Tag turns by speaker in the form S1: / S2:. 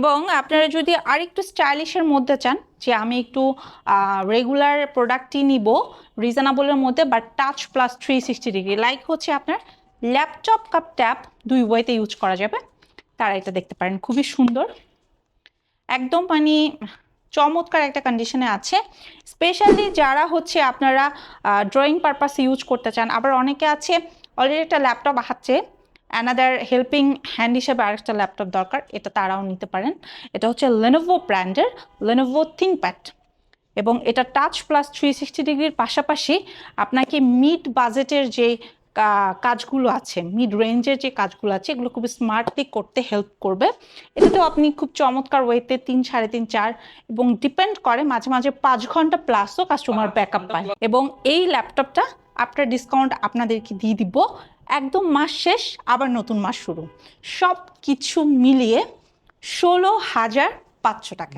S1: এবং আপনারা যদি আরেকটু স্টাইলিশের মধ্যে চান যে আমি একটু রেগুলার প্রোডাক্টই নিব রিজনেবলের মধ্যে, but touch plus 360 degree, like হচ্ছে আপনার ল্যাপটপ কাপ ট্যাব দুই ওয়েতে ইউজ করা যাবে, তারা এটা দেখতে পারেন। খুবই সুন্দর, একদম মানে চমৎকার একটা কন্ডিশনে আছে। স্পেশালি যারা হচ্ছে আপনারা ড্রয়িং পারপাস ইউজ করতে চান, আবার অনেকে আছে অলরেডি একটা ল্যাপটপ আছে, অ্যানাদার হেল্পিং হ্যান্ড হিসেবে আরেকটা ল্যাপটপ দরকার, এটা তারাও নিতে পারেন। এটা হচ্ছে লেনোভো ব্র্যান্ডের লেনোভো থিংকপ্যাড, এবং এটা টাচ প্লাস 360 ডিগ্রির পাশাপাশি আপনাকে মিড বাজেটের যে কাজগুলো আছে, মিড রেঞ্জের যে কাজগুলো আছে, এগুলো খুব স্মার্টলি করতে হেল্প করবে। এটাতেও আপনি খুব চমৎকার ওয়েতে 3, 3.5, 4 এবং ডিপেন্ড করে মাঝে মাঝে 5 ঘন্টা প্লাসও কাস্টমার ব্যাকআপ পায়। এবং এই ল্যাপটপটা আপনার ডিসকাউন্ট আপনাদেরকে দিয়ে দিব, একদম মাস শেষ আবার নতুন মাস শুরু, সব কিছু মিলিয়ে 16,500 টাকা।